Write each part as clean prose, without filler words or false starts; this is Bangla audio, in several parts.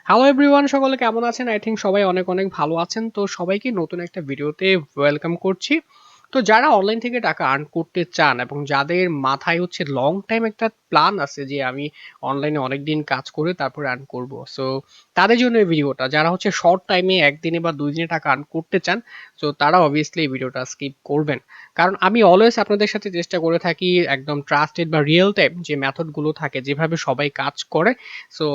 হ্যালো এভরিওয়ান, সকলে কেমন আছেন? আই থিংক সবাই অনেক অনেক ভালো আছেন। তো সবাইকে নতুন একটা ভিডিওতে ওয়েলকাম করছি। তো যারা অনলাইন থেকে টাকা আর্ন করতে চান এবং যাদের মাথায় হচ্ছে লং টাইম একটা প্ল্যান আছে যে আমি অনলাইনে অনেকদিন কাজ করে তারপর আর্ন করব। সো তাদের জন্য এই ভিডিওটা। যারা হচ্ছে শর্ট টাইমে ১ দিনে বা ২ দিনে টাকা আর্ন করতে চান, সো তারা অবভিয়াসলি এই ভিডিওটা স্কিপ করবেন। কারণ আমি অলওয়েজ আপনাদের সাথে চেষ্টা করে থাকি একদম ট্রাস্টেড বা রিয়েল টাইম যে মেথড গুলো থাকে, যেভাবে সবাই কাজ করে। সো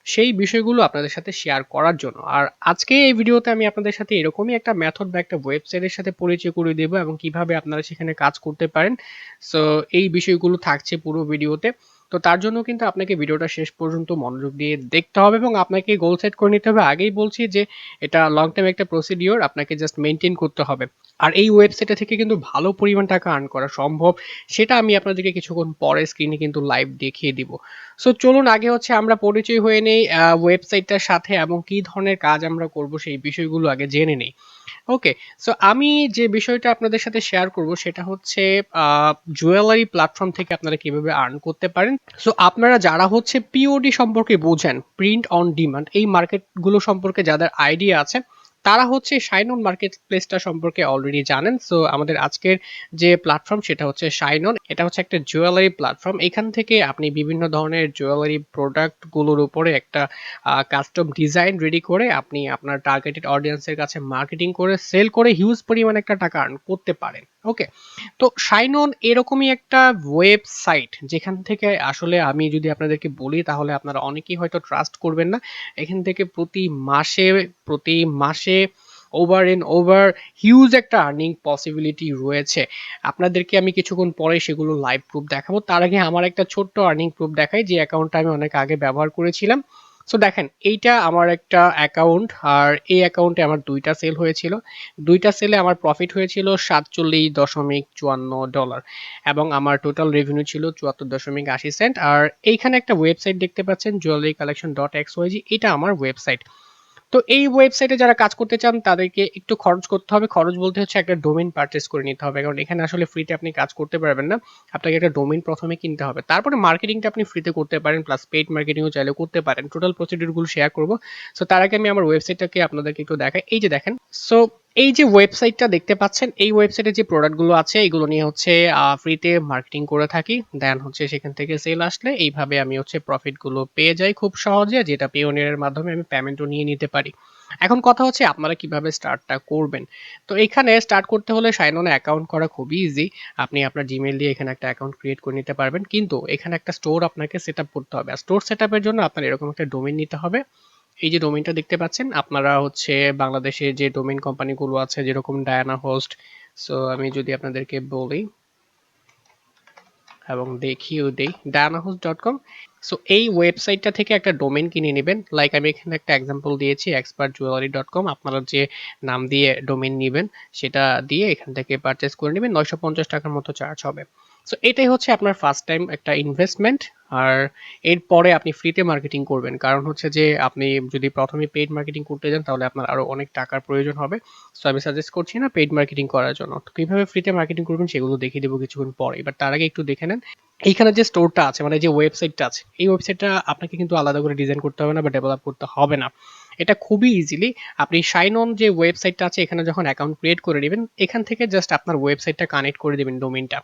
সেই বিষয়গুলো আপনাদের সাথে শেয়ার করার জন্য। আর আজকে এই ভিডিওতে আমি আপনাদের সাথে এরকমই একটা মেথড বা একটা ওয়েবসাইটের সাথে পরিচয় করিয়ে দেব এবং কিভাবে আপনারা সেখানে কাজ করতে পারেন। সো এই বিষয়গুলো থাকছে পুরো ভিডিওতে। তো তার জন্য কিন্তু আপনাকে ভিডিওটা শেষ পর্যন্ত মনোযোগ দিয়ে দেখতে হবে এবং আপনাকে গোল সেট করে নিতে হবে। আগেই বলছি যে এটা লং টাইম একটা প্রসিডিওর, আপনাকে জাস্ট মেইনটেইন করতে হবে। আর এই ওয়েবসাইটে থেকে কিন্তু ভালো পরিমাণ টাকা আর্ন করা সম্ভব। সেটা আমি আপনাদেরকে কিছুক্ষণ পরে স্ক্রিনে কিন্তু লাইভ দেখিয়ে দিব। সো চলুন আগে হচ্ছে আমরা পরিচয় হয়ে নেই ওয়েবসাইটটার সাথে এবং কি ধরনের কাজ আমরা করব সেই বিষয়গুলো আগে জেনে নেই। ওকে, সো আমি যে বিষয়টা আপনাদের সাথে শেয়ার করব সেটা হচ্ছে জুয়েলারি প্ল্যাটফর্ম থেকে আপনারা কিভাবে আর্ন করতে পারেন। সো আপনারা যারা হচ্ছে পিওডি সম্পর্কে বোঝেন, প্রিন্ট অন ডিমান্ড, এই মার্কেটগুলো সম্পর্কে যাদের আইডিয়া আছে তারা হচ্ছে শাইনন মার্কেট প্লেসটা সম্পর্কে অলরেডি জানেন। সো আমাদের আজকের যে প্ল্যাটফর্ম সেটা হচ্ছে শাইনন। এটা হচ্ছে একটা জুয়েলারি প্ল্যাটফর্ম। এখান থেকে আপনি বিভিন্ন ধরনের জুয়েলারি প্রোডাক্ট গুলোর উপরে একটা কাস্টম ডিজাইন রেডি করে আপনি আপনার টার্গেটেড অডিয়েন্সের কাছে মার্কেটিং করে সেল করে হিউজ পরিমাণে একটা টাকা আর্ন করতে পারেন। ওকে, তো শাইনন এরকমই একটা ওয়েবসাইট যেখান থেকে আসলে আমি যদি আপনাদেরকে বলি তাহলে আপনারা অনেকেই হয়তো ট্রাস্ট করবেন না। এখান থেকে প্রতি মাসে ওভার এন্ড ওভার হিউজ একটা আর্নিং পসিবিলিটি রয়েছে। আপনাদেরকে আমি কিছুক্ষণ পরে সেগুলো লাইভ প্রুফ দেখাবো। তার আগে আমার একটা ছোট্ট আর্নিং প্রুফ দেখাই, যে অ্যাকাউন্টটা আমি অনেক আগে ব্যবহার করেছিলাম। সো দেখেন, এইটা আমার একটা অ্যাকাউন্ট, আর এই অ্যাকাউন্টে আমার ২টা সেল হয়েছিল। ২টা সেলে আমার প্রফিট হয়েছিল $৪৭.৫৪ এবং আমার টোটাল রেভিনিউ ছিল ৭৪.৮০ সেন্ট। আর এইখানে একটা ওয়েবসাইট দেখতে পাচ্ছেন, জুয়েলারি কালেকশন ডট এক্সওয়াইজি, এটা আমার ওয়েবসাইট। তো এই ওয়েবসাইটে যারা কাজ করতে চান তাদেরকে একটু খরচ করতে হবে। খরচ বলতে হচ্ছে একটা ডোমেইন পারচেজ করে নিতে হবে। কারণ এখানে আসলে ফ্রিতে আপনি কাজ করতে পারবেন না। আপনাকে একটা ডোমেইন ১ম এ কিনতে হবে। তারপরে মার্কেটিংটা আপনি ফ্রিতে করতে পারেন, প্লাস পেইড মার্কেটিংও চাইলে করতে পারেন। টোটাল প্রসিডিউর গুলো শেয়ার করব। সো তার আগে আমি আমার ওয়েবসাইটটাকে আপনাদেরকে একটু দেখাই। এই যে দেখেন। সো এই যে ওয়েবসাইটটা দেখতে পাচ্ছেন, এই ওয়েবসাইটে যে প্রোডাক্ট গুলো আছে এগুলো নিয়ে হচ্ছে ফ্রিতে মার্কেটিং করে থাকি। দেন হচ্ছে সেখান থেকে সেল আসলে এইভাবে আমি হচ্ছে প্রফিট গুলো পেয়ে যাই খুব সহজে, যেটা পেওনিয়ারের মাধ্যমে আমি পেমেন্টও নিয়ে নিতে পারি। এখন কথা হচ্ছে আপনারা কিভাবে স্টার্টটা করবেন। তো এখানে স্টার্ট করতে হলে শাইননে অ্যাকাউন্ট করা খুবই ইজি। আপনি আপনার জিমেইল দিয়ে এখানে একটা অ্যাকাউন্ট ক্রিয়েট করে নিতে পারবেন, কিন্তু এখানে একটা স্টোর আপনাকে সেট আপ করতে হবে। আর স্টোর সেট আপের জন্য আপনার এরকম একটা ডোমেইন নিতে হবে। এই যে ডোমেইনটা দেখতে পাচ্ছেন, আপনারা হচ্ছে বাংলাদেশে যে ডোমেইন কোম্পানিগুলো আছে যেরকম ডায়ানা হোস্ট, সো আমি যদি আপনাদেরকে বলি এবং দেখিয়েও দেই dianahost.com। সো এই ওয়েবসাইটটা থেকে একটা ডোমেইন কিনে নেবেন। লাইক আমি এখানে একটা এক্সাম্পল দিয়েছি expertjewelry.com। আপনারা যে নাম দিয়ে ডোমেইন নিবেন সেটা দিয়ে এখান থেকে পারচেজ করে নেবেন। ৳৯৫০ মতো চার্জ হবে। সো এটাই হচ্ছে আপনার ফার্স্ট টাইম একটা ইনভেস্টমেন্ট। আর এরপরে আপনি ফ্রিতে মার্কেটিং করবেন। কারণ হচ্ছে যে আপনি যদি ১ম এ পেইড মার্কেটিং করতে যান তাহলে আপনার আরো অনেক টাকার প্রয়োজন হবে। সো আমি সাজেস্ট করছি না পেইড মার্কেটিং করার জন্য। তো কিভাবে ফ্রিতে মার্কেটিং করবেন সেগুলো দেখিয়ে দেব কিছুক্ষণ পরে। বাট তার আগে একটু দেখে নেন। এইখানে যে স্টোরটা আছে, মানে যে ওয়েবসাইটটা আছে, এই ওয়েবসাইটটা আপনাকে কিন্তু আলাদা করে ডিজাইন করতে হবে না বা ডেভেলপ করতে হবে না। এটা খুবই ইজিলি আপনি শাইনন যে ওয়েবসাইটটা আছে এখানে যখন অ্যাকাউন্ট ক্রিয়েট করে নেবেন, এখান থেকে জাস্ট আপনার ওয়েবসাইটটা কানেক্ট করে দিবেন ডোমেইনটা।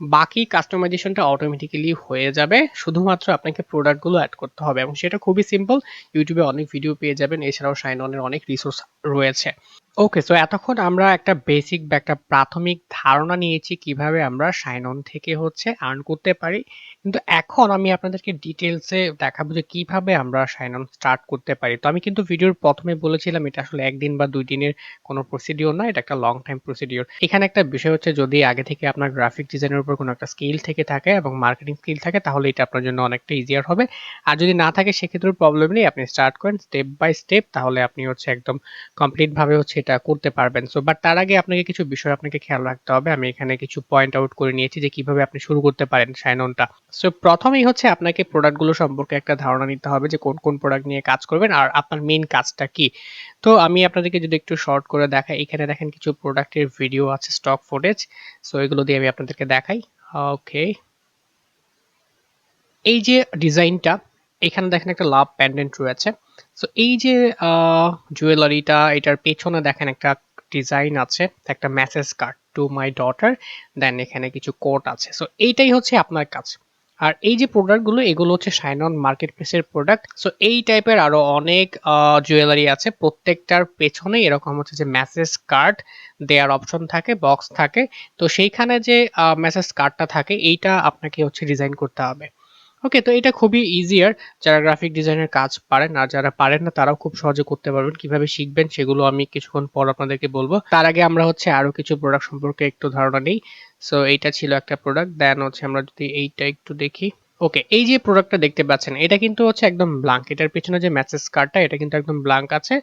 বাকি কাস্টমাইজেশনটা অটোমেটিক্যালি হয়ে যাবে। শুধুমাত্র আপনাকে প্রোডাক্টগুলো এড করতে হবে এবং সেটা খুবই সিম্পল। ইউটিউবে অনেক ভিডিও পেয়ে যাবেন। এছাড়াও শাইননের অনেক রিসোর্স রয়েছে। ওকে, সো এতক্ষণ আমরা একটা বেসিক বা একটা প্রাথমিক ধারণা নিয়েছি কিভাবে আমরা শাইনন থেকে হচ্ছে আর্ন করতে পারি। কিন্তু এখন আমি আপনাদেরকে ডিটেইলসে দেখাবো যে কিভাবে আমরা শাইনন স্টার্ট করতে পারি। তো আমি কিন্তু ভিডিওর ১ম এ বলেছিলাম এটা আসলে ১ দিন বা ২ দিনের কোনো প্রসিডিওর না, এটা একটা লং টাইম প্রসিডিওর। এখানে একটা বিষয় হচ্ছে, যদি আগে থেকে আপনার গ্রাফিক ডিজাইনের উপর কোনো একটা স্কিল থেকে থাকে এবং মার্কেটিং স্কিল থাকে তাহলে এটা আপনার জন্য অনেকটা ইজিয়ার হবে। আর যদি না থাকে সেক্ষেত্রেও প্রবলেম নেই। আপনি স্টার্ট করেন স্টেপ বাই স্টেপ, তাহলে আপনি হচ্ছে একদম কমপ্লিট ভাবে হচ্ছে এটা করতে পারবেন। সো বাট তার আগে আপনাকে কিছু বিষয় আপনাকে খেয়াল রাখতে হবে। আমি এখানে কিছু পয়েন্ট আউট করে নিয়েছি যে কিভাবে আপনি শুরু করতে পারেন শাইননটা। সো প্রথমেই হচ্ছে আপনাকে প্রোডাক্ট গুলো সম্পর্কে একটা ধারণা নিতে হবে যে কোন কোন প্রোডাক্ট নিয়ে কাজ করবেন আর আপনার মেইন কাজটা কি। তো আমি আপনাদেরকে যদি একটু শর্ট করে দেখাই, এখানে দেখেন কিছু প্রোডাক্টের ভিডিও আছে, স্টক ফুটেজ। সো এগুলো দিয়ে আমি আপনাদেরকে দেখাই। ওকে, এই যে ডিজাইনটা, এখানে দেখেন একটা লাভ প্যান্ডেন্ট রয়েছে। সো এই যে জুয়েলারিটা, এটার পেছনে দেখেন একটা ডিজাইন আছে, একটা message card to my daughter, then এখানে কিছু কোড আছে। সো এইটাই হচ্ছে আপনার কাজ। আর এই যে প্রোডাক্টগুলো, এগুলো হচ্ছে শাইনন মার্কেট প্লেসের প্রোডাক্ট। সো এই টাইপের আরো অনেক জুয়েলারি আছে, প্রত্যেকটার পেছনে এরকম হচ্ছে যে মেসেজ কার্ড দেওয়ার অপশন থাকে, বক্স থাকে। তো সেইখানে যে মেসেজ কার্ডটা থাকে, এইটা আপনাকে হচ্ছে ডিজাইন করতে হবে। ওকে, তো এটা খুবই ইজিয়ার যারা গ্রাফিক ডিজাইনের কাজ পারেন, আর যারা পারেন না তারাও খুব সহজে করতে পারবেন। কিভাবে শিখবেন সেগুলো আমি কিছুক্ষণ পর আপনাদেরকে বলবো। তার আগে আমরা হচ্ছে আরো কিছু প্রোডাক্ট সম্পর্কে একটু ধারণা নিই। সো এইটা ছিল একটা প্রোডাক্ট, দেন হচ্ছে আমরা যদি এইটা একটু দেখি। ওকে, এই যে প্রোডাক্টটা দেখতে পাচ্ছেন, এটা কিন্তু হচ্ছে একদম ব্ল্যাঙ্ক। এটার পেছনে যে মেসেজ কার্ডটা, এটা কিন্তু একদম ব্ল্যাঙ্ক আছে।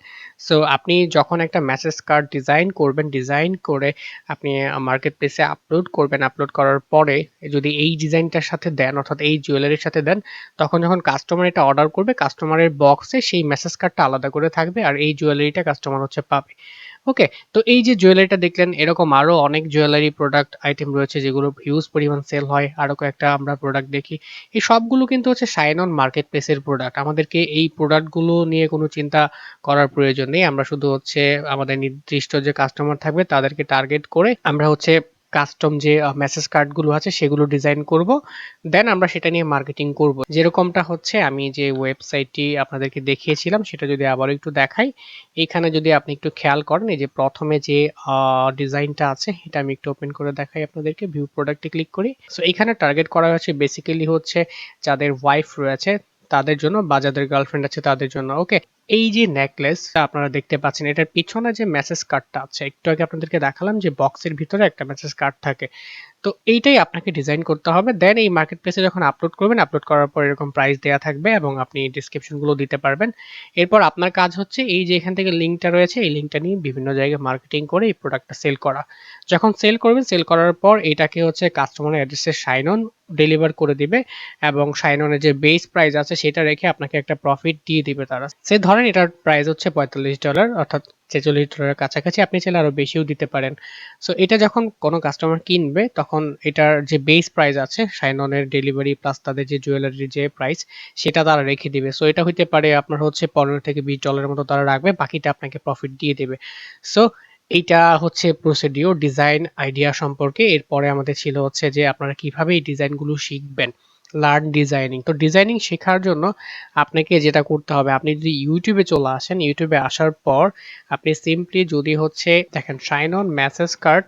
সো আপনি যখন একটা মেসেজ কার্ড ডিজাইন করবেন, ডিজাইন করে আপনি মার্কেট প্লেসে আপলোড করবেন, আপলোড করার পরে যদি এই ডিজাইনটার সাথে দেন, অর্থাৎ এই জুয়েলারির সাথে দেন, তখন যখন কাস্টমার এটা অর্ডার করবে, কাস্টমারের বক্সে সেই মেসেজ কার্ডটা আলাদা করে থাকবে, আর এই জুয়েলারিটা কাস্টমার হচ্ছে পাবে। ওকে, তো এই যে জুয়েলারিটা দেখলেন, এরকম আরো অনেক জুয়েলারি প্রোডাক্ট আইটেম রয়েছে যেগুলো হিউজ পরিমাণ সেল হয়। আরো কয়েকটা আমরা প্রোডাক্ট দেখি। এই সবগুলো কিন্তু হচ্ছে শাইনন মার্কেট প্লেসের প্রোডাক্ট। আমাদেরকে এই প্রোডাক্টগুলো নিয়ে কোনো চিন্তা করার প্রয়োজন নেই। আমরা শুধু হচ্ছে আমাদের নির্দিষ্ট যে কাস্টমার থাকবে তাদেরকে টার্গেট করে আমরা হচ্ছে কাস্টম যে মেসেজ কার্ডগুলো আছে সেগুলো ডিজাইন করব, দেন আমরা সেটা নিয়ে মার্কেটিং করব। যেরকমটা হচ্ছে আমি যে ওয়েবসাইটটি আপনাদেরকে দেখিয়েছিলাম সেটা যদি আবার একটু দেখাই, এইখানে যদি আপনি একটু খেয়াল করেন, এই যে প্রথমে যে ডিজাইনটা আছে এটা আমি একটু ওপেন করে দেখাই আপনাদেরকে, ভিউ প্রোডাক্টে ক্লিক করি। সো এখানে টার্গেট করা হয়েছে বেসিক্যালি হচ্ছে যাদের ওয়াইফ রয়েছে তাদের জন্য, বা যাদের গার্লফ্রেন্ড আছে তাদের জন্য। ওকে, এই যে নেকলেস আপনারা দেখতে পাচ্ছেন, এটার পিছনে যে মেসেজ কার্ডটা আছে, একটু আগে আপনাদেরকে দেখালাম যে বক্সের ভিতরে একটা মেসেজ কার্ড থাকে। তো এইটাই আপনাকে ডিজাইন করতে হবে। দেন এই মার্কেট প্লেসে যখন আপলোড করবেন, আপলোড করার পর এরকম প্রাইস দেয়া থাকবে এবং আপনি ডেসক্রিপশন গুলো দিতে পারবেন। এরপর আপনার কাজ হচ্ছে এই যে এখান থেকে লিঙ্কটা রয়েছে, এই লিঙ্কটা নিয়ে বিভিন্ন জায়গায় মার্কেটিং করে এই প্রোডাক্টটা সেল করা। যখন সেল করবেন, সেল করার পর এটাকে হচ্ছে কাস্টমারের অ্যাড্রেসে শাইনন ডেলিভার করে দিবে, এবং শাইননের যে বেস প্রাইস আছে সেটা রেখে আপনাকে একটা প্রফিট দিয়ে দিবে তারা। সে ধরেন এটার প্রাইস হচ্ছে $45, অর্থাৎ $46 কাছাকাছি, আপনি চাইলে আরো বেশিও দিতে পারেন। সো এটা যখন কোনো কাস্টমার কিনবে, তখন এটার যে বেস প্রাইস আছে শাইননের ডেলিভারি প্লাস তাদের যে জুয়েলারির যে প্রাইস, সেটা তারা রেখে দিবে। সো এটা হইতে পারে আপনার হচ্ছে $15 থেকে $20 মতো তারা রাখবে, বাকিটা আপনাকে প্রফিট দিয়ে দেবে। সো এইটা হচ্ছে প্রসিডিওর ডিজাইন আইডিয়া সম্পর্কে। এরপরে আমাদের ছিল হচ্ছে যে আপনারা কিভাবে এই ডিজাইনগুলো শিখবেন, লার্ন ডিজাইনিং। তো ডিজাইনিং শেখার জন্য আপনাকে যেটা করতে হবে, আপনি যদি ইউটিউবে চলে আসেন, ইউটিউবে আসার পর আপনি সিম্পলি যদি হচ্ছে দেখেন শাইনন মেসেজ কার্ড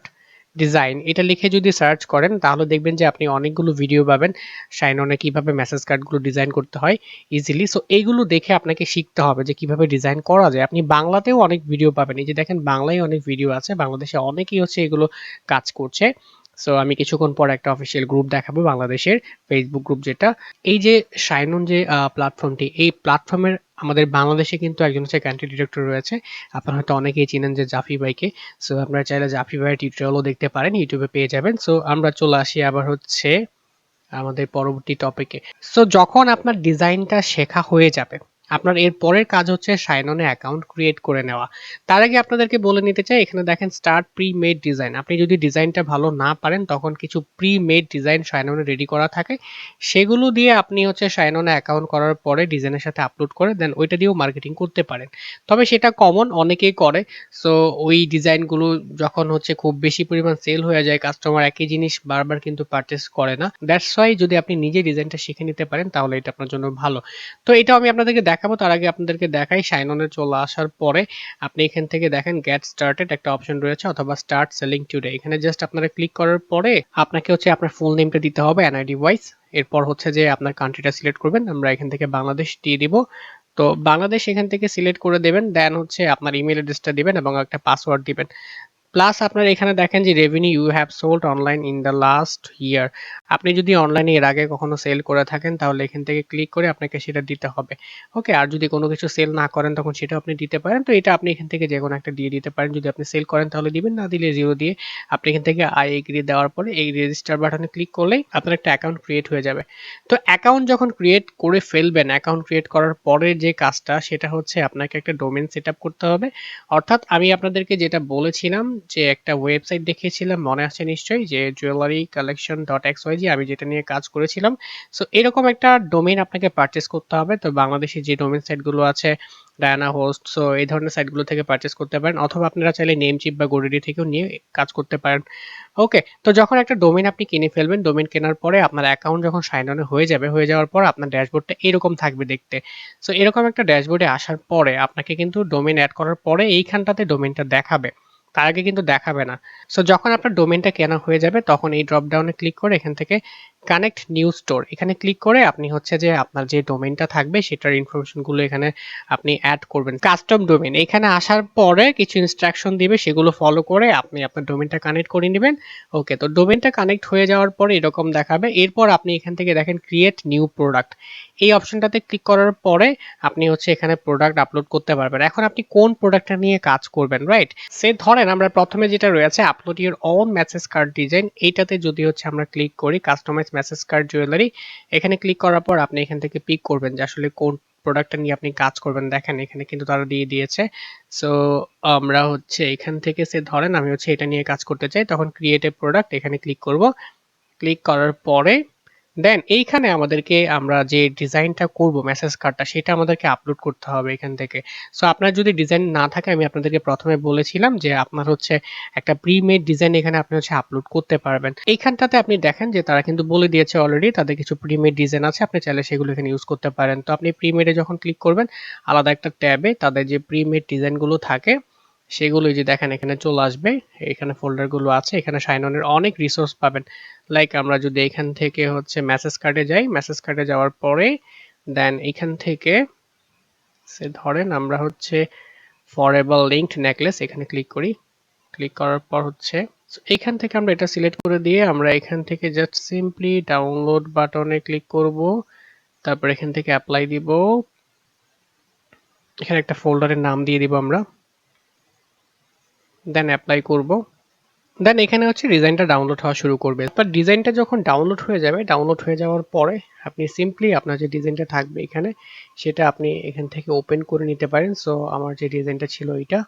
ডিজাইন এটা লিখে যদি সার্চ করেন, তাহলে দেখবেন যে আপনি অনেকগুলো ভিডিও পাবেন শাইননে কিভাবে মেসেজ কার্ডগুলো ডিজাইন করতে হয় ইজিলি। সো এইগুলো দেখে আপনাকে শিখতে হবে যে কিভাবে ডিজাইন করা যায়। আপনি বাংলাতেও অনেক ভিডিও পাবেন, এই যে দেখেন বাংলায় অনেক ভিডিও আছে, বাংলাদেশে অনেকেই হচ্ছে এগুলো কাজ করছে। সো আমি কিছুক্ষণ পর একটা অফিসিয়াল গ্রুপ দেখাবো বাংলাদেশের, ফেসবুক গ্রুপ যেটা। এই যে শাইনন যে প্ল্যাটফর্মটি, এই প্ল্যাটফর্মের আমাদের বাংলাদেশে কিন্তু একজন হচ্ছে কান্ট্রি ডিরেক্টর রয়েছে। আপনারা হয়তো অনেকেই চিনেন যে জাফি ভাইকে। সো আপনারা চাইলে জাফি ভাইয়ের টিউটোরিয়ালও দেখতে পারেন, ইউটিউবে পেয়ে যাবেন। সো আমরা চলে আসি আবার হচ্ছে আমাদের পরবর্তী টপিকে। সো যখন আপনার ডিজাইনটা শেখা হয়ে যাবে, আপনার এর পরের কাজ হচ্ছে শাইননে অ্যাকাউন্ট ক্রিয়েট করে নেওয়া। তার আগে আপনাদেরকে বলে নিতে চাই, এখানে দেখেন স্টার্ট প্রি মেড ডিজাইন। আপনি যদি ডিজাইনটা ভালো না পারেন, তখন কিছু প্রি মেড ডিজাইন শাইননে রেডি করা থাকে, সেগুলো দিয়ে আপনি হচ্ছে শাইননে অ্যাকাউন্ট করার পরে ডিজাইনের সাথে আপলোড করে দেন ওইটা দিয়েও মার্কেটিং করতে পারেন। তবে সেটা কমন, অনেকেই করে। সো ওই ডিজাইনগুলো যখন হচ্ছে খুব বেশি পরিমাণ সেল হয়ে যায়, কাস্টমার একই জিনিস বারবার কিন্তু পারচেস করে না। দ্যাটস ওয়াই যদি আপনি নিজে ডিজাইনটা শিখে নিতে পারেন তাহলে এটা আপনার জন্য ভালো। তো এটাও আমি আপনাদেরকে দেখাবো, তার আগে আপনাদেরকে দেখাই শাইননে চলে আসার পরে আপনি এখান থেকে দেখেন গেট স্টার্টেড একটা অপশন রয়েছে, অথবা স্টার্ট সেলিং টুডে। এখানে জাস্ট আপনারা ক্লিক করার পরে আপনাকে হচ্ছে আপনার ফুল নেমটা দিতে হবে এনআইডি ওয়াইজ। এরপর হচ্ছে যে আপনার কান্ট্রিটা সিলেক্ট করবেন, আমরা এখান থেকে বাংলাদেশ দিয়ে দিব। তো বাংলাদেশ এখান থেকে সিলেক্ট করে দেবেন, দেন হচ্ছে আপনার ইমেল অ্যাড্রেসটা দিবেন এবং একটা পাসওয়ার্ড দিবেন। প্লাস আপনার এখানে দেখেন যে revenue you have sold online in the last year. আপনি যদি অনলাইনে এর আগে কখনো সেল করে থাকেন তাহলে এখান থেকে ক্লিক করে আপনাকে সেটা দিতে হবে। ওকে, আর যদি কোনো কিছু সেল না করেন তখন সেটাও আপনি দিতে পারেন। তো এটা আপনি এখান থেকে যে কোনো একটা দিয়ে দিতে পারেন। যদি আপনি সেল করেন তাহলে দিবেন, না দিলে জিরো দিয়ে আপনি এখান থেকে আই এগ্রি দেওয়ার পরে এই রেজিস্টার বাটনে ক্লিক করলেই আপনার একটা অ্যাকাউন্ট ক্রিয়েট হয়ে যাবে। তো অ্যাকাউন্ট যখন ক্রিয়েট করে ফেলবেন, অ্যাকাউন্ট ক্রিয়েট করার পরে যে কাজটা সেটা হচ্ছে আপনাকে একটা ডোমেইন সেট আপ করতে হবে। অর্থাৎ আমি আপনাদেরকে যেটা বলেছিলাম যে একটা ওয়েবসাইট দেখিয়েছিলাম, মনে আছে নিশ্চয়ই, যে জুয়েলারি কালেকশন ডট এক্সওয়াইজি, আমি যেটা নিয়ে কাজ করেছিলাম। সো এরকম একটা ডোমেইন আপনাকে পারচেস করতে হবে। তো বাংলাদেশে যে ডোমেইন সাইটগুলো আছে, ডায়ানা হোস্ট, সো এই ধরনের সাইটগুলো থেকে পারচেস করতে পারেন, অথবা আপনারা চাইলে নেমচিপ বা গোডাডি থেকেও নিয়ে কাজ করতে পারেন। ওকে, তো যখন একটা ডোমেইন আপনি কিনে ফেলবেন, ডোমেইন কেনার পরে আপনার অ্যাকাউন্ট যখন সাইন অন হয়ে যাবে, হয়ে যাওয়ার পর আপনার ড্যাশবোর্ডটা এরকম থাকবে দেখতে। সো এরকম একটা ড্যাশবোর্ডে আসার পরে আপনাকে কিন্তু ডোমেইন অ্যাড করার পরে এইখানটাতে ডোমেইনটা দেখাবে, তার আগে কিন্তু দেখাবে না। সো যখন আপনার ডোমেইনটা কেনা হয়ে যাবে, তখন এই ড্রপ ডাউনে ক্লিক করে এখান থেকে কানেক্ট নিউ স্টোর এখানে ক্লিক করে আপনি হচ্ছে যে আপনার যে ডোমেইনটা থাকবে সেটার ইনফরমেশনগুলো এখানে আপনি অ্যাড করবেন। কাস্টম ডোমেইন এখানে আসার পরে কিছু ইনস্ট্রাকশন দিবে, সেগুলো ফলো করে আপনি আপনার ডোমেইনটা কানেক্ট করে নেবেন। ওকে, তো ডোমেইনটা কানেক্ট হয়ে যাওয়ার পরে এরকম দেখাবে। এরপর আপনি এখান থেকে দেখেন ক্রিয়েট নিউ প্রোডাক্ট, এই অপশনটাতে ক্লিক করার পরে আপনি হচ্ছে এখানে প্রোডাক্ট আপলোড করতে পারবেন। এখন আপনি কোন প্রোডাক্টটা নিয়ে কাজ করবেন, রাইট? সে ধরেন আমরা প্রথমে যেটা রয়েছে upload your own message card design, এইটাতে যদি হচ্ছে আমরা ক্লিক করি কাস্টমাইজ মেসেজ কার্ড জুয়েলারি, এখানে ক্লিক করার পর আপনি এখান থেকে পিক করবেন যে আসলে কোন প্রোডাক্টটা নিয়ে আপনি কাজ করবেন। দেখেন এখানে কিন্তু তারা দিয়ে দিয়েছে। সো আমরা হচ্ছে এখান থেকে সে ধরেন আমি হচ্ছে এটা নিয়ে কাজ করতে চাই, তখন ক্রিয়েট এ প্রোডাক্ট এখানে ক্লিক করব। ক্লিক করার পরে দেন এইখানে আমাদেরকে আমরা যে ডিজাইনটা করব মেসেজ কার্ডটা, সেটা আমাদেরকে আপলোড করতে হবে এখান থেকে। সো আপনার যদি ডিজাইন না থাকে, আমি আপনাদেরকে প্রথমে বলেছিলাম যে আপনার হচ্ছে একটা প্রিমেড ডিজাইন এখানে আপনি হচ্ছে আপলোড করতে পারবেন। এইখানটাতে আপনি দেখেন যে তারা কিন্তু বলে দিয়েছে অলরেডি তাদের কিছু প্রিমেড ডিজাইন আছে, আপনি চাইলে সেগুলো এখানে ইউজ করতে পারেন। তো আপনি প্রিমেডে যখন ক্লিক করবেন, আলাদা একটা ট্যাবে তাদের যে প্রিমেড ডিজাইনগুলো থাকে সেগুলো যে দেখেন এখানে চলে আসবে। এখানে ফোল্ডারগুলো আছে, এখানে শাইননের অনেক রিসোর্স পাবেন। লাইক আমরা যদি এখান থেকে হচ্ছে মেসেজ কার্ডে যাই, মেসেজ কার্ডে যাওয়ার পরে দেন এখান থেকে সে ধরেন আমরা হচ্ছে ফরএভার লিঙ্কড নেকলেস এখানে ক্লিক করি। ক্লিক করার পর হচ্ছে এখান থেকে আমরা এটা সিলেক্ট করে দিয়ে আমরা এখান থেকে জাস্ট সিম্পলি ডাউনলোড বাটনে ক্লিক করব। তারপর এখান থেকে অ্যাপ্লাই দিব। এখানে একটা ফোল্ডারের নাম দিয়ে দিব আমরা, দেন অ্যাপ্লাই করব। দেন এখানে হচ্ছে ডিজাইনটা ডাউনলোড হওয়া শুরু করবে। বাট ডিজাইনটা যখন ডাউনলোড হয়ে যাবে, ডাউনলোড হয়ে যাওয়ার পরে আপনি সিম্পলি আপনার যে ডিজাইনটা থাকবে এখানে, সেটা আপনি এখান থেকে ওপেন করে নিতে পারেন। সো আমার যে ডিজাইনটা ছিল এইটা,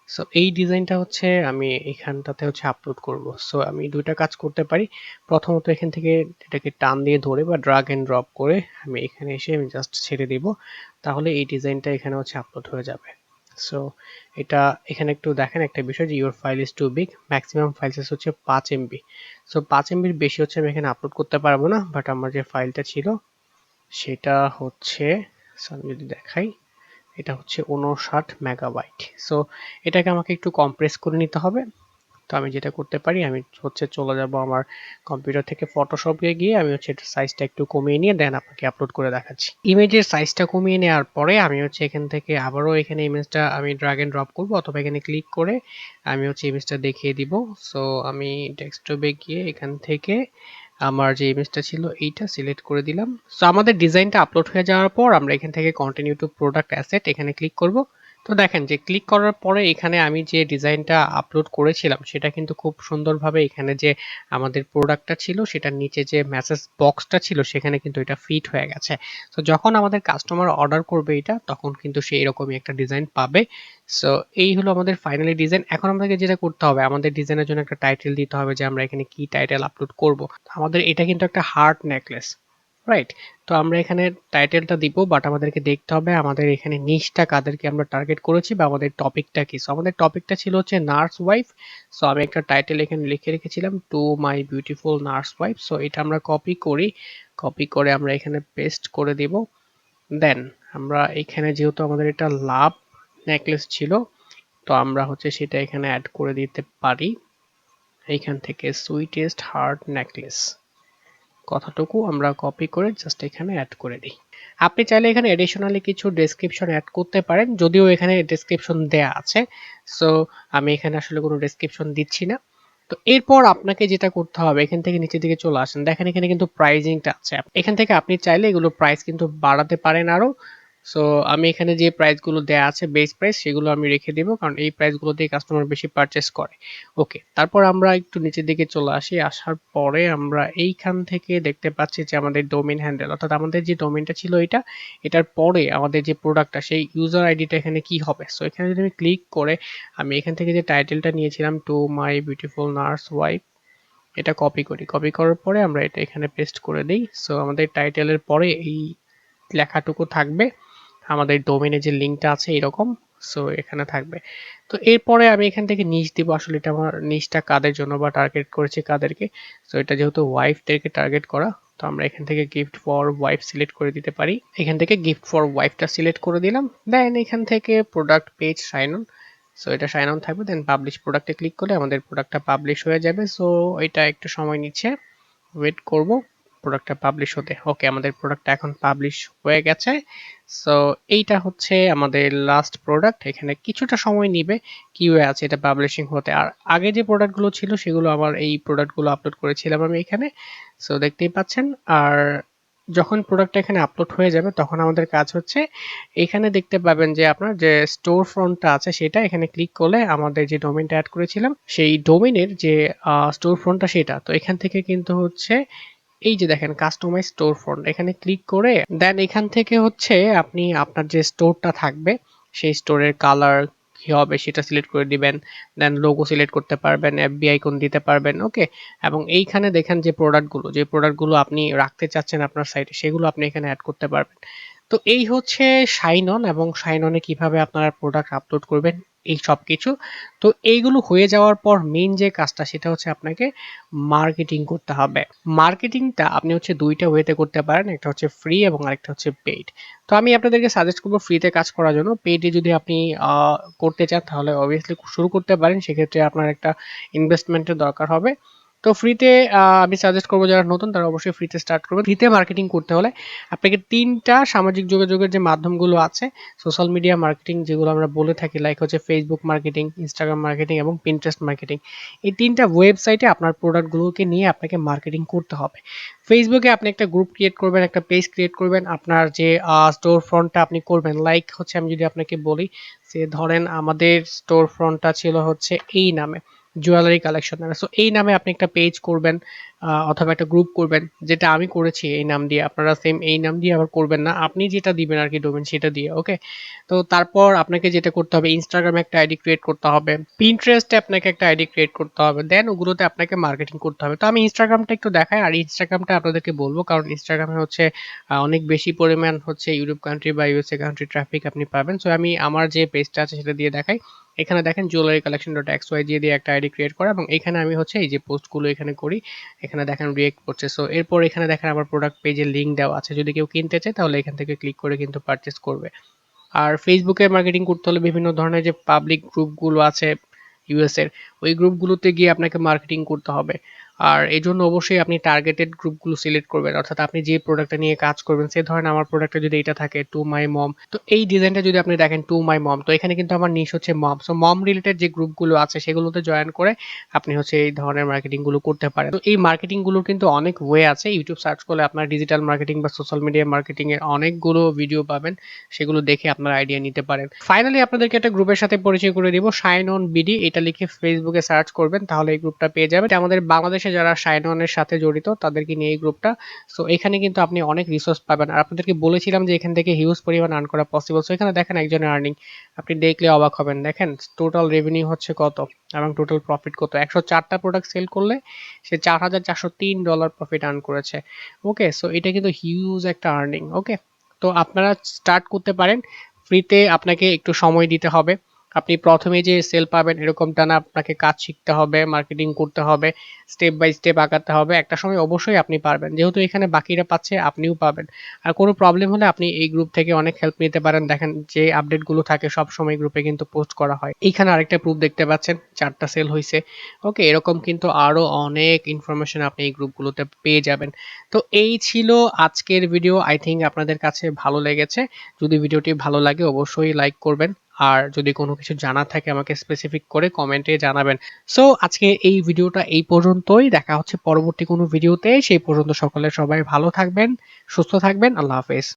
সো এই ডিজাইনটা হচ্ছে আমি এখানটাতে হচ্ছে আপলোড করব। সো আমি দুইটা কাজ করতে পারি। প্রথমত এখান থেকে এটাকে টান দিয়ে ধরে বা ড্রাগ এন্ড ড্রপ করে আমি এখানে এসে আমি জাস্ট ছেড়ে দিব, তাহলে এই ডিজাইনটা এখানে হচ্ছে আপলোড হয়ে যাবে। সো এটা এখানে একটু দেখেন একটা বিষয় যে your file is too big, maximum file size হচ্ছে 5 MB। সো 5 MBর বেশি হচ্ছে আমি এখানে আপলোড করতে পারবো না। বাট আমার যে ফাইলটা ছিল সেটা হচ্ছে, আমি যদি দেখাই, এটা হচ্ছে 59 MB। সো এটাকে আমাকে একটু কম্প্রেস করে নিতে হবে। তো আমি যেটা করতে পারি, আমি হচ্ছে চলে যাব আমার কম্পিউটার থেকে ফটোশপে গিয়ে আমি হচ্ছে এটার সাইজটা একটু কমিয়ে নিয়ে দেন আপনাকে আপলোড করে দেখাচ্ছি। ইমেজের সাইজটা কমিয়ে নেওয়ার পরে আমি হচ্ছে এখান থেকে আবারও এখানে ইমেজটা আমি ড্র্যাগ এন্ড ড্রপ করব, অথবা এখানে ক্লিক করে আমি হচ্ছে ইমেজটা দেখিয়ে দিব। সো আমি ডেস্কটপে গিয়ে এখান থেকে আমার যে ইমেজটা ছিল এইটা সিলেক্ট করে দিলাম। সো আমাদের ডিজাইনটা আপলোড হয়ে যাওয়ার পর আমরা এখান থেকে কন্টিনিউ টু প্রোডাক্ট অ্যাসেট এখানে ক্লিক করব। তো দেখেন যে ক্লিক করার পরে এখানে আমি যে ডিজাইনটা আপলোড করেছিলাম সেটা কিন্তু খুব সুন্দরভাবে এখানে যে আমাদের প্রোডাক্টটা ছিল সেটার নিচে যে মেসেজ বক্সটা ছিল সেখানে কিন্তু এটা ফিট হয়ে গেছে। তো যখন আমাদের কাস্টমার অর্ডার করবে এটা, তখন কিন্তু সে এরকমই একটা ডিজাইন পাবে। সো এই হলো আমাদের ফাইনালি ডিজাইন। এখন আমাদেরকে যেটা করতে হবে, আমাদের ডিজাইনের জন্য একটা টাইটেল দিতে হবে যে আমরা এখানে কি টাইটেল আপলোড করব। আমাদের এটা কিন্তু একটা হার্ট নেকলেস, রাইট? তো আমরা এখানে টাইটেলটা দিব, বাট আমাদেরকে দেখতে হবে আমাদের এখানে নিশটা কাদেরকে আমরা টার্গেট করেছি বা আমাদের টপিকটা কি। সো আমাদের টপিকটা ছিল হচ্ছে নার্স ওয়াইফ। সো আমি একটা টাইটেল এখানে লিখে রেখেছিলাম, to my beautiful nurse wife. So এটা আমরা কপি করি, কপি করে আমরা এখানে পেস্ট করে দিব। দেন আমরা এখানে যেহেতু আমাদের এটা লাভ নেকলেস ছিল, তো আমরা হচ্ছে সেটা এখানে অ্যাড করে দিতে পারি। এইখান থেকে সুইটেস্ট হার্ট নেকলেস কথাটুকু আমরা কপি করে জাস্ট এখানে অ্যাড করে দিই। আপনি চাইলে এখানে এডিশনালি কিছু ডেসক্রিপশন অ্যাড করতে পারেন, যদিও এখানে ডেসক্রিপশন দেয়া আছে। সো আমি এখানে আসলে কোনো ডেসক্রিপশন দিচ্ছি না। তো এরপর আপনাকে যেটা করতে হবে, এখান থেকে নিচের দিকে চলে আসেন, দেখেন এখানে কিন্তু প্রাইজিংটা আছে। এখান থেকে আপনি চাইলে এগুলো প্রাইস কিন্তু বাড়াতে পারেন আরো, সো আমি এখানে যে প্রাইসগুলো দেয়া আছে বেস প্রাইস সেগুলো আমি রেখে দেব, কারণ এই প্রাইসগুলোতেই কাস্টমার বেশি পারচেজ করে। ওকে, তারপর আমরা একটু নিচের দিকে চলে আসি। আসার পরে আমরা এইখান থেকে দেখতে পাচ্ছি যে আমাদের ডোমেইন হ্যান্ডেল, অর্থাৎ আমাদের যে ডোমেইনটা ছিল এটার পরে আমাদের যে প্রোডাক্টটা সেই ইউজার আইডিটা এখানে কি হবে। সো এখানে যদি আমি ক্লিক করে আমি এখান থেকে যে টাইটেলটা নিয়েছিলাম to my beautiful nurse wife, এটা কপি করি। কপি করার পরে আমরা এটা এখানে পেস্ট করে দেই। সো আমাদের টাইটেলের পরে এই লেখাটুকু থাকবে, আমাদের ডোমেইনে যে লিঙ্কটা আছে এরকম। সো এখানে থাকবে। তো এরপরে আমি এখান থেকে নিচ দিব। আসলে এটা আমার নিচটা কাদের জন্য বা টার্গেট করেছি কাদেরকে। সো এটা যেহেতু ওয়াইফদেরকে টার্গেট করা, তো আমরা এখান থেকে গিফট ফর ওয়াইফ সিলেক্ট করে দিতে পারি। এখান থেকে গিফট ফর ওয়াইফটা সিলেক্ট করে দিলাম। দেন এখান থেকে প্রোডাক্ট পেজ শাইনন, সো এটা শাইনন থাকবে। দেন পাবলিশ প্রোডাক্টে ক্লিক করলে আমাদের প্রোডাক্টটা পাবলিশ হয়ে যাবে। সো এটা একটু সময় নিচ্ছে, ওয়েট করব প্রোডাক্টটা পাবলিশ হতে। ওকে, আমাদের প্রোডাক্টটা এখন পাবলিশ হয়ে গেছে। সো এইটা হচ্ছে আমাদের লাস্ট প্রোডাক্ট। এখানে কিছুটা সময় নিবে কিউএ আছে এটা পাবলিশিং হতে। আর আগে যে প্রোডাক্টগুলো ছিল সেগুলো আমার এই প্রোডাক্টগুলো আপলোড করেছিলাম আমি এখানে। সো দেখতেই পাচ্ছেন। আর যখন প্রোডাক্টটা এখানে আপলোড হয়ে যাবে তখন আমাদের কাজ হচ্ছে এখানে দেখতে পাবেন যে আপনার যে স্টোর ফ্রন্টটা আছে সেটা এখানে ক্লিক করলে আমাদের যে ডোমেইনটা অ্যাড করেছিলাম সেই ডোমেইনের যে স্টোর ফ্রন্টটা সেটা, তো এখান থেকে কিন্তু হচ্ছে এই যে দেখেন কাস্টমাইজ স্টোর ফ্রন্ট, এখানে ক্লিক করে দেন এখান থেকে হচ্ছে আপনি আপনার যে স্টোরটা থাকবে সেই স্টোরের কালার কি হবে সেটা সিলেক্ট করে দিবেন। দেন লোগো সিলেক্ট করতে পারবেন, এফবি আইকন দিতে পারবেন। ওকে, এবং এইখানে দেখেন যে প্রোডাক্টগুলো আপনি রাখতে চাচ্ছেন আপনার সাইটে সেগুলো আপনি এখানে অ্যাড করতে পারবেন। তো এই হচ্ছে শাইনন, এবং শাইননে কিভাবে আপনারা প্রোডাক্ট আপলোড করবেন এই সব কিছু। তো এইগুলো হয়ে যাওয়ার পর মেইন যে কাজটা সেটা হচ্ছে আপনাকে মার্কেটিং করতে হবে। মার্কেটিংটা আপনি হচ্ছে দুইটা ওয়েতে করতে পারেন, একটা হচ্ছে ফ্রি এবং আরেকটা হচ্ছে পেইড। তো আমি আপনাদেরকে সাজেস্ট করবো ফ্রিতে কাজ করার জন্য। পেইডে যদি আপনি করতে চান তাহলে অবভিয়াসলি শুরু করতে পারেন, সেক্ষেত্রে আপনার একটা ইনভেস্টমেন্টের দরকার হবে। তো ফ্রিতে আমি সাজেস্ট করবো যারা নতুন তারা অবশ্যই ফ্রিতে স্টার্ট করবেন। ফ্রিতে মার্কেটিং করতে হলে আপনাকে তিনটা সামাজিক যোগাযোগের যে মাধ্যমগুলো আছে, সোশ্যাল মিডিয়া মার্কেটিং যেগুলো আমরা বলে থাকি, লাইক হচ্ছে ফেসবুক মার্কেটিং, ইনস্টাগ্রাম মার্কেটিং এবং পিন্টারেস্ট মার্কেটিং, এই তিনটা ওয়েবসাইটে আপনার প্রোডাক্টগুলোকে নিয়ে আপনাকে মার্কেটিং করতে হবে। ফেসবুকে আপনি একটা গ্রুপ ক্রিয়েট করবেন, একটা পেজ ক্রিয়েট করবেন, আপনার যে স্টোর ফ্রন্টটা আপনি করবেন, লাইক হচ্ছে আমি যদি আপনাকে বলি যে ধরেন আমাদের স্টোর ফ্রন্টটা ছিল হচ্ছে এই নামে, জুয়েলারি কালেকশন নামে। সো এই নামে আপনি একটা পেজ করবেন অথবা একটা গ্রুপ করবেন, যেটা আমি করেছি এই নাম দিয়ে। আপনারা সেম এই নাম দিয়ে আবার করবেন না, আপনি যেটা দিবেন আর কি ডোমেন সেটা দিয়ে। ওকে, তো তারপর আপনাকে যেটা করতে হবে ইনস্টাগ্রামে একটা আইডি ক্রিয়েট করতে হবে, পিন্টারেস্টে আপনাকে একটা আইডি ক্রিয়েট করতে হবে, দেন ওগুলোতে আপনাকে মার্কেটিং করতে হবে। তো আমি ইনস্টাগ্রামটা একটু দেখাই, আর ইনস্টাগ্রামটা আপনাদেরকে বলবো কারণ ইনস্টাগ্রামে হচ্ছে অনেক বেশি পরিমাণ হচ্ছে ইউরোপ কান্ট্রি বা ইউএসএ কান্ট্রি ট্রাফিক আপনি পাবেন। সো আমি আমার যে পেজটা আছে সেটা দিয়ে দেখাই। এখানে দেখেন jewellery collection dot X Y দিয়ে একটা আইডি ক্রিয়েট করা, এবং এখানে আমি হচ্ছে এই যে পোস্টগুলো এখানে করি, এখানে দেখেন রিয়েক্ট করছে। সো এরপর এখানে দেখেন আমার প্রোডাক্ট পেজের লিঙ্ক দেওয়া আছে, যদি কেউ কিনতে চায় তাহলে এখান থেকে ক্লিক করে কিন্তু পারচেস করবে। আর ফেসবুকে মার্কেটিং করতে হলে বিভিন্ন ধরনের যে পাবলিক গ্রুপগুলো আছে ইউএস এর, ওই গ্রুপগুলোতে গিয়ে আপনাকে মার্কেটিং করতে হবে। আর এই জন্য অবশ্যই আপনি টার্গেটেড গ্রুপগুলো সিলেক্ট করবেন, অর্থাৎ আপনি যে প্রোডাক্টটা নিয়ে কাজ করবেন। সে ধরেন আমার প্রোডাক্টটা যদি এটা থাকে টু মাই মম, তো এই ডিজাইনটা যদি আপনি দেখেন টু মাই মম, তো এখানে কিন্তু আমার নিশ হচ্ছে মম। সো মম রিলেটেড যে গ্রুপগুলো আছে সেগুলোতে জয়েন করে আপনি হচ্ছে এই ধরনের মার্কেটিং গুলো করতে পারেন। তো এই মার্কেটিং গুলোর কিন্তু অনেক ওয়ে আছে, ইউটিউব সার্চ করলে আপনার ডিজিটাল মার্কেটিং বা সোশ্যাল মিডিয়া মার্কেটিং এর অনেকগুলো ভিডিও পাবেন, সেগুলো দেখে আপনার আইডিয়া নিতে পারেন। ফাইনালি আপনাদেরকে একটা গ্রুপের সাথে পরিচয় করে দিব, শাইন অন বিডি, এটা লিখে ফেসবুকে সার্চ করবেন তাহলে এই গ্রুপটা পেয়ে যাবেন। এটা আমাদের বাংলাদেশে যারা শাইন অনের সাথে জড়িত তাদেরকে নিয়ে এই গ্রুপটা। সো এখানে কিন্তু আপনি অনেক রিসোর্স পাবেন, আর আপনাদেরকে বলেছিলাম যে এখান থেকে হিউজ পরিমাণ আর্ন করা পসিবল। সো এখানে দেখেন একজনের আর্নিং, আপনি দেখলে অবাক হবেন। দেখেন টোটাল রেভিনিউ হচ্ছে কত এবং টোটাল প্রফিট কত। 104টা প্রোডাক্ট সেল করলে সে $4,403 প্রফিট আর্ন করেছে। ওকে, সো এটা কিন্তু হিউজ একটা আর্নিং। ওকে, তো আপনারা স্টার্ট করতে পারেন। ফ্রিতে আপনাকে একটু সময় দিতে হবে। আপনি প্রথমে যে সেল পাবেন এরকমটা না, আপনাকে কাজ শিখতে হবে, মার্কেটিং করতে হবে, স্টেপ বাই স্টেপ আগাতে হবে। একটা সময় অবশ্যই আপনি পারবেন, যেহেতু এখানে বাকিরা পাচ্ছে আপনিও পাবেন। আর কোনো প্রবলেম হলে আপনি এই গ্রুপ থেকে অনেক হেল্প নিতে পারেন। দেখেন যে আপডেটগুলো থাকে সব সময় গ্রুপে কিন্তু পোস্ট করা হয়। এইখানে আরেকটা প্রুফ দেখতে পাচ্ছেন 4টা সেল হয়েছে। ওকে, এরকম কিন্তু আরো অনেক ইনফরমেশন আপনি এই গ্রুপগুলোতে পেয়ে যাবেন। তো এই ছিল আজকের ভিডিও। আই থিঙ্ক আপনাদের কাছে ভালো লেগেছে। যদি ভিডিওটি ভালো লাগে অবশ্যই লাইক করবেন, আর যদি কোনো কিছু জানার থাকে আমাকে স্পেসিফিক করে কমেন্টে জানাবেন। সো আজকে এই ভিডিওটা এই পর্যন্তই, দেখা হচ্ছে পরবর্তী কোনো ভিডিওতে। সেই পর্যন্ত সকালে সবাই ভালো থাকবেন, সুস্থ থাকবেন। আল্লাহ হাফেজ।